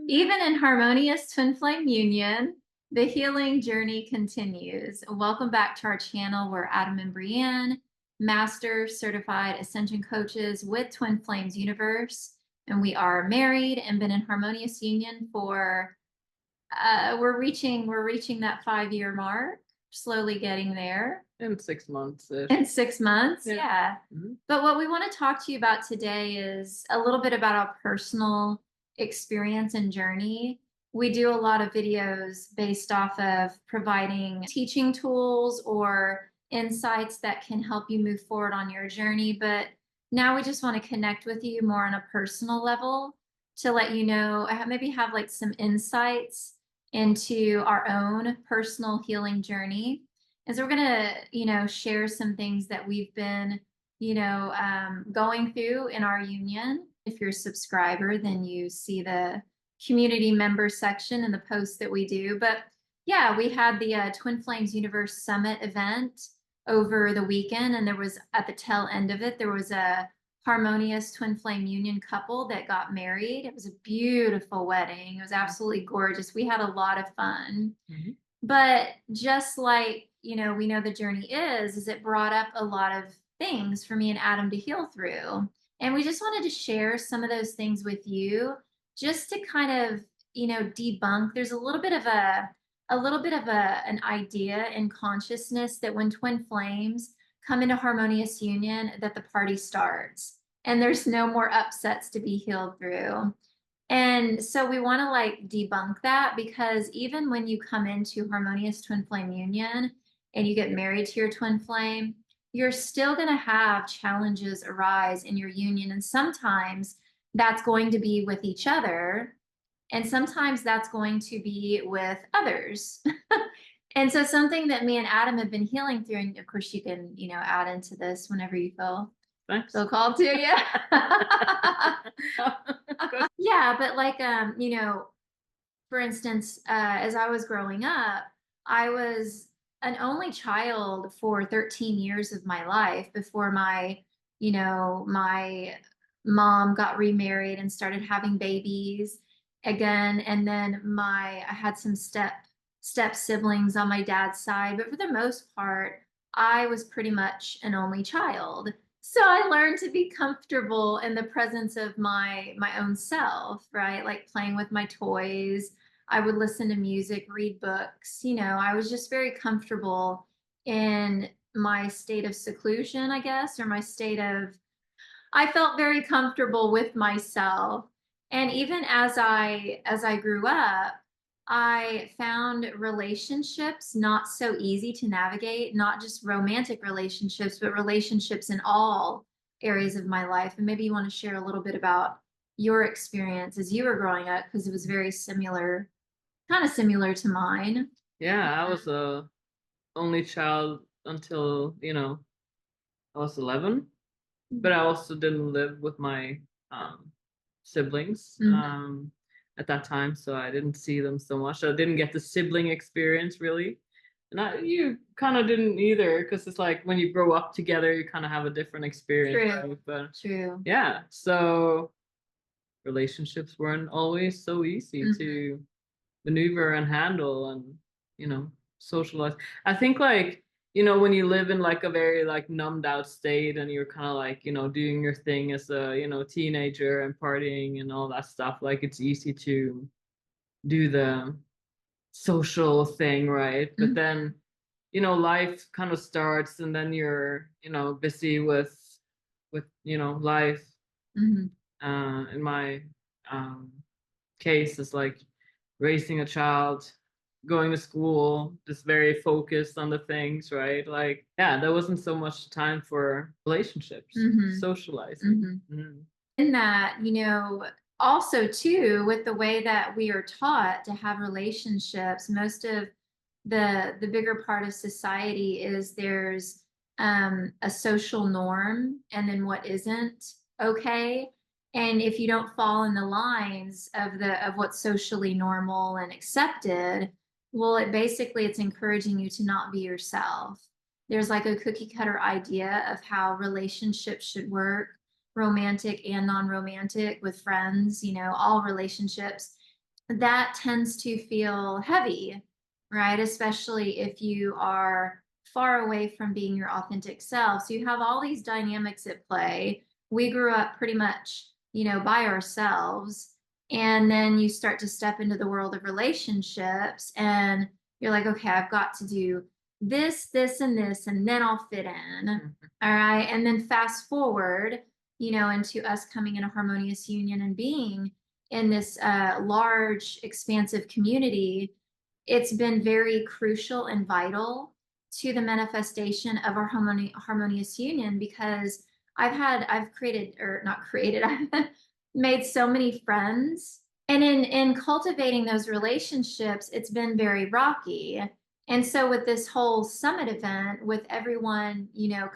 Even in harmonious twin flame union, the healing journey continues. Welcome back to our channel. We're Adam and Breann, Master Certified Ascension Coaches with Twin Flames Universe. And we are married and been in harmonious union for we're reaching that 5-year mark, slowly getting there. In 6 months. In 6 months, yeah. Mhm. But what we want to talk to you about today is a little bit about our personal experience and journey. We do a lot of videos based off of providing teaching tools or insights that can help you move forward on your journey. But now we just want to connect with you more on a personal level to let you know, maybe have like some insights into our own personal healing journey. And so we're going to, share some things that we've been, going through in our union. If you're a subscriber, then you see the community member section in the posts that we do. But yeah, we had the Twin Flames Universe Summit event over the weekend. And there was, at the tail end of it, there was a harmonious twin flame union couple that got married. It was a beautiful wedding. It was absolutely gorgeous. We had a lot of fun. Mhm. But just like, we know the journey is it brought up a lot of things for me and Adam to heal through. And we just wanted to share some of those things with you just to kind of, debunk. There's a little bit of an idea and consciousness that when twin flames come into harmonious union, that the party starts and there's no more upsets to be healed through. And so we want to like debunk that, because even when you come into harmonious twin flame union and you get married to your twin flame, you're still going to have challenges arise in your union. And sometimes that's going to be with each other. And sometimes that's going to be with others. And so something that me and Adam have been healing through, and of course you can, add into this whenever you Thanks. feel called to, yeah. Yeah, but like for instance, as I was growing up, I was an only child for 13 years of my life before my mom got remarried and started having babies again. And then I had some step siblings on my dad's side, but for the most part, I was pretty much an only child. So I learned to be comfortable in the presence of my own self, right? Like playing with my toys. I would listen to music, read books. I was just very comfortable in my state of seclusion, I guess, or my state of, I felt very comfortable with myself. And even as I grew up, I found relationships not so easy to navigate, not just romantic relationships, but relationships in all areas of my life. And maybe you want to share a little bit about your experience as you were growing up, because it was very similar, kind of similar to mine. Yeah, I was a only child until, I was 11, but I also didn't live with my siblings Mhm. at that time, so I didn't see them so much. I didn't get the sibling experience really. And you kind of didn't either, because it's like when you grow up together, you kind of have a different experience, True, right? But true. yeah, so relationships weren't always so easy Mhm. to maneuver and handle and socialize. I think, like, when you live in like a very like numbed out state and you're kind of like doing your thing as a teenager and partying and all that stuff, like it's easy to do the social thing, right? But Mhm. then life kind of starts, and then you're busy with life. Mhm. In my case, is like raising a child, going to school, just very focused on the things, right? Like, yeah, there wasn't so much time for relationships, Mhm. socializing. Mhm. Mm. In that, also too, with the way that we are taught to have relationships, most of the bigger part of society is there's a social norm and then what isn't okay. And if you don't fall in the lines of what's socially normal and accepted, well, it's encouraging you to not be yourself. There's like a cookie cutter idea of how relationships should work, romantic and non-romantic, with friends, all relationships. that tends to feel heavy, right? Especially if you are far away from being your authentic self. So you have all these dynamics at play. We grew up pretty much, by ourselves. And then you start to step into the world of relationships and you're like, okay, I've got to do this, and this, and then I'll fit in. All right. And then fast forward, into us coming in a harmonious union and being in this large, expansive community. It's been very crucial and vital to the manifestation of our harmonious union, because I've created, or not created, I've made so many friends. And in cultivating those relationships, it's been very rocky. And so with this whole summit event, with everyone,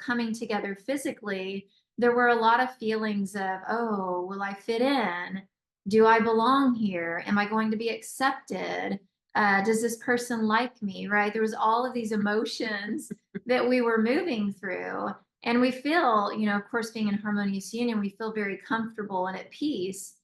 coming together physically, there were a lot of feelings of, oh, will I fit in? Do I belong here? Am I going to be accepted? Does this person like me? Right? There was all of these emotions that we were moving through. And we feel, of course, being in harmonious union, we feel very comfortable and at peace,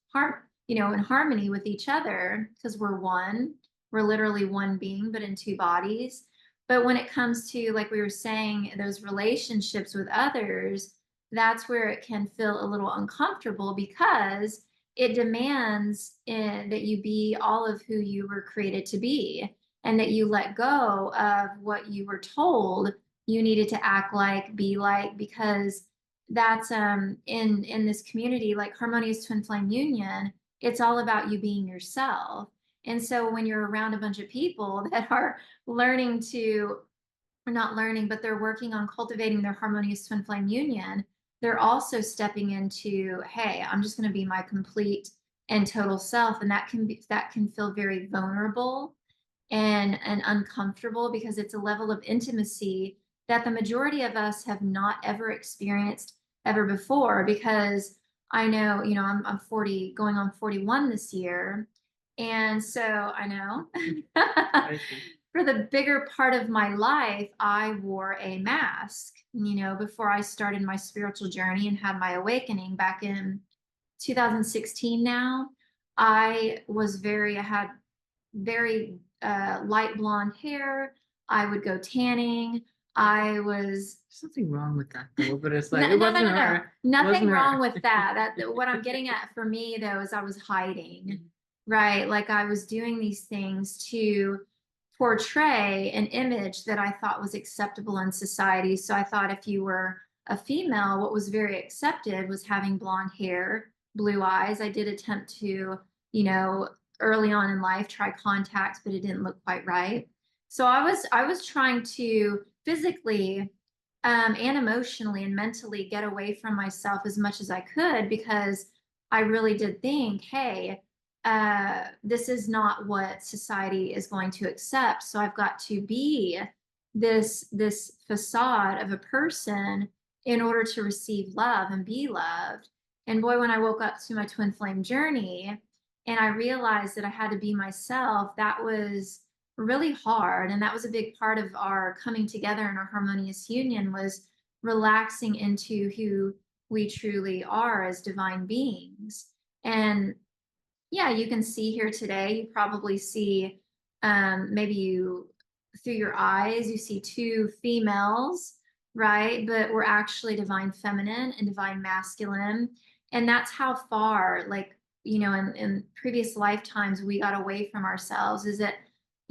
in harmony with each other, because we're one. We're literally one being, but in two bodies. But when it comes to, like we were saying, those relationships with others, that's where it can feel a little uncomfortable, because it demands that you be all of who you were created to be, and that you let go of what you were told you needed to act like, be like, because that's in this community, like Harmonious Twin Flame Union, it's all about you being yourself. And so when you're around a bunch of people that are learning to, or not learning, but they're working on cultivating their harmonious twin flame union, they're also stepping into, hey, I'm just going to be my complete and total self. And that can feel very vulnerable and uncomfortable, because it's a level of intimacy that the majority of us have not ever experienced ever before. Because I know, I'm 40, going on 41 this year. And so I know for the bigger part of my life, I wore a mask, before I started my spiritual journey and had my awakening back in 2016 now. I had very light blonde hair. I would go tanning. There's something wrong with that though, but it's like, no, it no, wasn't no, no, no. her. Nothing Wasn't wrong her. with that. What I'm getting at for me though is I was hiding, right? Like I was doing these things to portray an image that I thought was acceptable in society. So I thought if you were a female, what was very accepted was having blonde hair, blue eyes. I did attempt to, early on in life, try contacts, but it didn't look quite right. So I was trying to physically and emotionally and mentally get away from myself as much as I could, because I really did think, hey, this is not what society is going to accept. So I've got to be this facade of a person in order to receive love and be loved. And boy, when I woke up to my twin flame journey and I realized that I had to be myself, that was really hard. And that was a big part of our coming together in our harmonious union, was relaxing into who we truly are as divine beings. And yeah, you can see here today, you probably see, maybe you, through your eyes, you see two females, right? But we're actually divine feminine and divine masculine. And that's how far, like, in previous lifetimes, we got away from ourselves. Is that,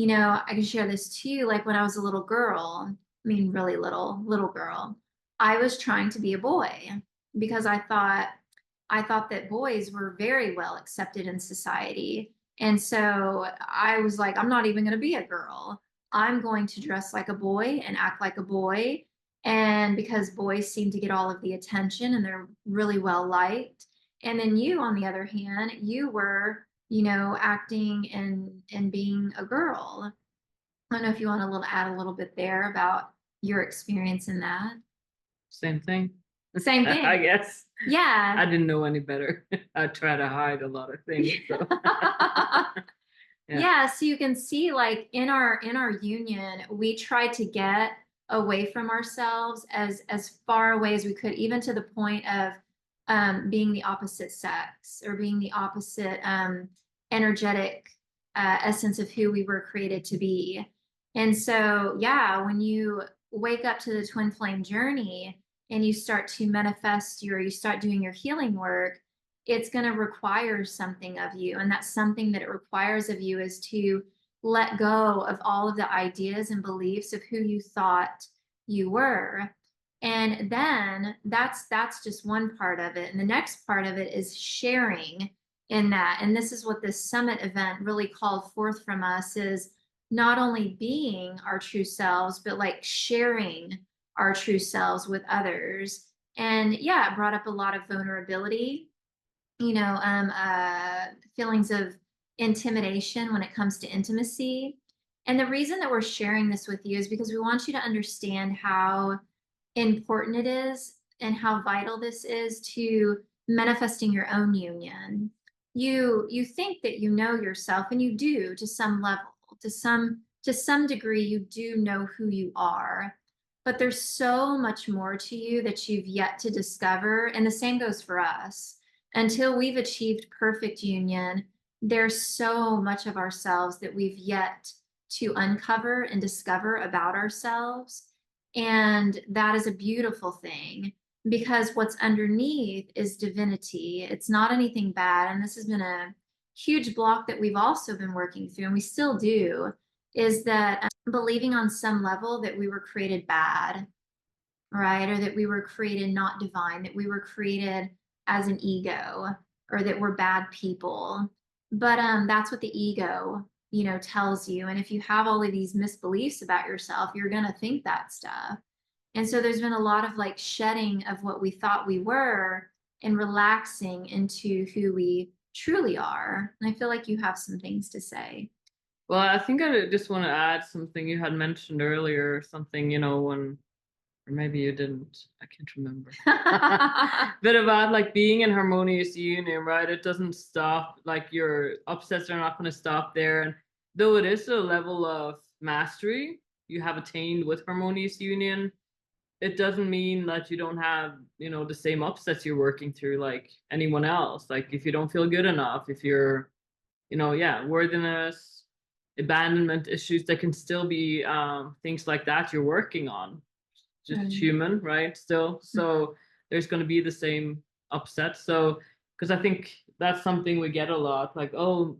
I can share this too. Like when I was a little girl, I mean, really little girl, I was trying to be a boy, because I thought that boys were very well accepted in society. And so I was like, I'm not even going to be a girl. I'm going to dress like a boy and act like a boy. And because boys seem to get all of the attention and they're really well liked. And then you, on the other hand, you were, acting and being a girl. I don't know if you want to add a little bit there about your experience in that. Same thing. Same I thing. guess. Yeah. I didn't know any better. I try to hide a lot of things. So. Yeah, so you can see, like in our union, we tried to get away from ourselves as far away as we could, even to the point of being the opposite sex, or being the opposite energetic essence of who we were created to be. And so, yeah, when you wake up to the twin flame journey and you start to manifest you start doing your healing work, it's going to require something of you. And that's something that it requires of you is to let go of all of the ideas and beliefs of who you thought you were. And then that's just one part of it. And the next part of it is sharing in that. And this is what this summit event really called forth from us, is not only being our true selves, but like sharing our true selves with others. And yeah, it brought up a lot of vulnerability, feelings of intimidation when it comes to intimacy. And the reason that we're sharing this with you is because we want you to understand how important it is and how vital this is to manifesting your own union. You think that you know yourself, and you do to some level, to some degree you do know who you are, but there's so much more to you that you've yet to discover. And the same goes for us. Until we've achieved perfect union, there's so much of ourselves that we've yet to uncover and discover about ourselves. And that is a beautiful thing, because what's underneath is divinity. It's not anything bad. And this has been a huge block that we've also been working through, and we still do, is that believing on some level that we were created bad, right? Or that we were created not divine, that we were created as an ego, or that we're bad people. But that's what the ego, tells you. And if you have all of these misbeliefs about yourself, you're going to think that stuff. And so there's been a lot of like shedding of what we thought we were and relaxing into who we truly are. And I feel like you have some things to say. Well, I think I just want to add something you had mentioned earlier, something, when, or maybe you didn't, I can't remember. But about like being in harmonious union, right? It doesn't stop, like your upsets are not going to stop there. And though it is a level of mastery you have attained with harmonious union, it doesn't mean that you don't have, the same upsets you're working through like anyone else. Like if you don't feel good enough, if you're, worthiness, abandonment issues, there can still be things like that you're working on. Just human, right? Still. So there's going to be the same upset. So, because I think that's something we get a lot, like, oh,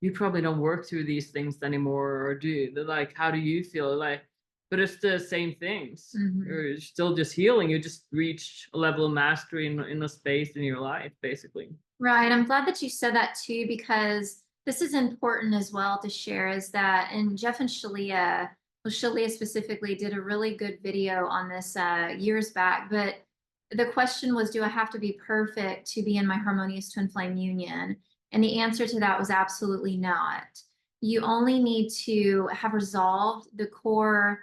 you probably don't work through these things anymore, or do you? Like, how do you feel? Like, but it's the same things. You're still just healing. You just reached a level of mastery in a space in your life, basically. Right. I'm glad that you said that too, because this is important as well to share, is that, and Jeff and Shalia, well, Shalia specifically did a really good video on this years back, but the question was, do I have to be perfect to be in my harmonious twin flame union? And the answer to that was absolutely not. You only need to have resolved the core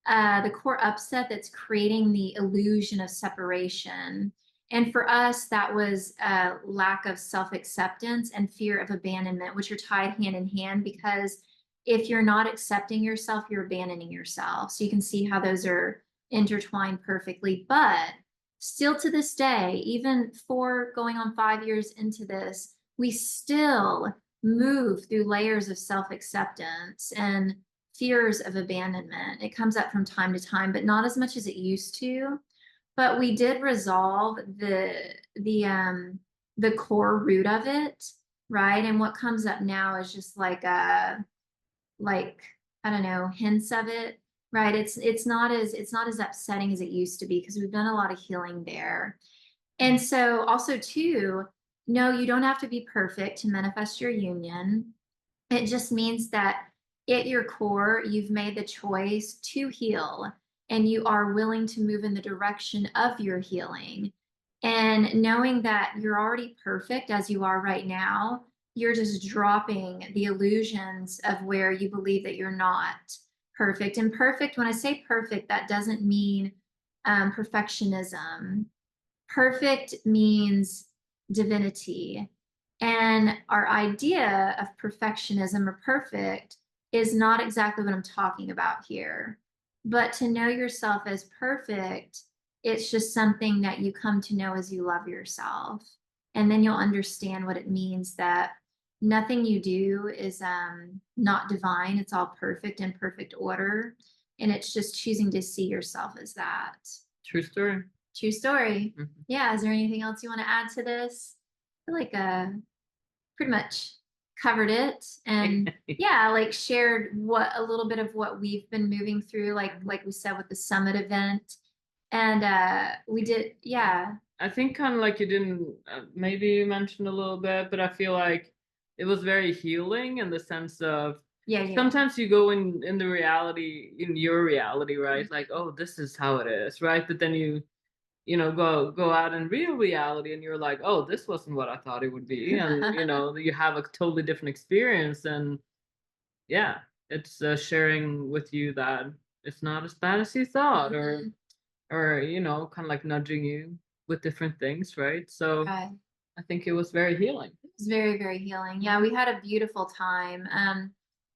upset that's creating the illusion of separation. And for us, that was a lack of self-acceptance and fear of abandonment, which are tied hand in hand, because if you're not accepting yourself, you're abandoning yourself. So you can see how those are intertwined perfectly. But still to this day, even going on 5 years into this, we still move through layers of self-acceptance and fears of abandonment. It comes up from time to time, but not as much as it used to. But we did resolve the core root of it, right? And what comes up now is just like I don't know, hints of it, right? It's not as upsetting as it used to be, because we've done a lot of healing there. And so also too, no, you don't have to be perfect to manifest your union. It just means that at your core, you've made the choice to heal, and you are willing to move in the direction of your healing. And knowing that you're already perfect as you are right now, you're just dropping the illusions of where you believe that you're not perfect. And perfect, when I say perfect, that doesn't mean perfectionism. Perfect means divinity. And our idea of perfectionism or perfect is not exactly what I'm talking about here. But to know yourself as perfect, it's just something that you come to know as you love yourself. And then you'll understand what it means that nothing you do is not divine. It's all perfect in perfect order. And it's just choosing to see yourself as that. True story. True story. Mhm. Yeah. Is there anything else you want to add to this? I feel like pretty much covered it, and yeah, like shared what a little bit of what we've been moving through, like we said with the summit event. And we did, yeah. I think kind of like you didn't maybe you mentioned a little bit, but I feel like it was very healing in the sense of Yeah, yeah. sometimes you go in the reality in your reality, right? Mhm. Like, oh, this is how it is, right? But then you know go out in real reality and you're like, oh, this wasn't what I thought it would be, and you know you have a totally different experience. And yeah, it's sharing with you that it's not as bad as you thought, Mhm. or you know, kind of like nudging you with different things, right? So Right. I think it was very healing. It was very, very healing. Yeah, we had a beautiful time.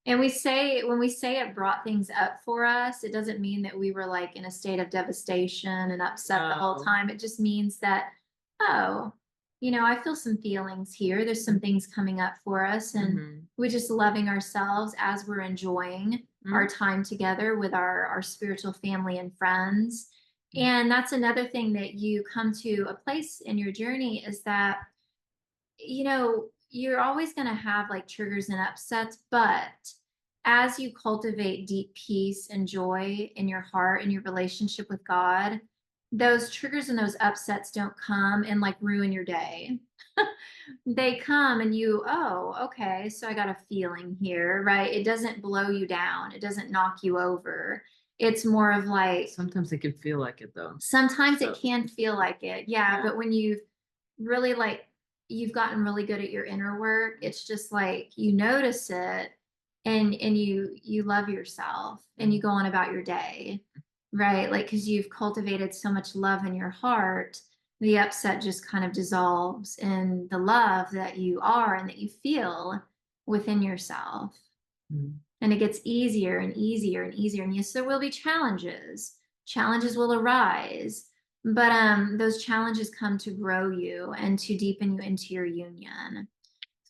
And we say, when we say it brought things up for us, it doesn't mean that we were like in a state of devastation and upset the whole No. time. It just means that, oh, I feel some feelings here. There's some things coming up for us. And Mm-hmm. we're just loving ourselves as we're enjoying our Mm-hmm. time together with our spiritual family and friends. And that's another thing that you come to a place in your journey, is that you're always going to have like triggers and upsets, but as you cultivate deep peace and joy in your heart and your relationship with God, those triggers and those upsets don't come and like ruin your day. They come and oh, okay, so I got a feeling here, right? It doesn't blow you down, it doesn't knock you over. It's more of like, Sometimes it can feel like it though. sometimes So it can feel like it, yeah, yeah. but when really like you've gotten really good at your inner work, it's just like you notice it, and you love yourself and you go on about your day, right? Like, because you've cultivated so much love in your heart, the upset just kind of dissolves in the love that you are and that you feel within yourself. Mhm. And it gets easier and easier and easier. And yes, there will be challenges will arise, but those challenges come to grow you and to deepen you into your union.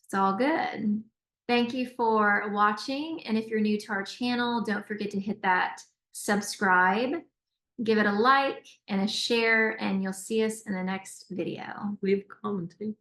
It's all good. Thank you for watching, and if you're new to our channel, don't forget to hit that subscribe, give it a like and a share, and you'll see us in the next video. Leave a comment too.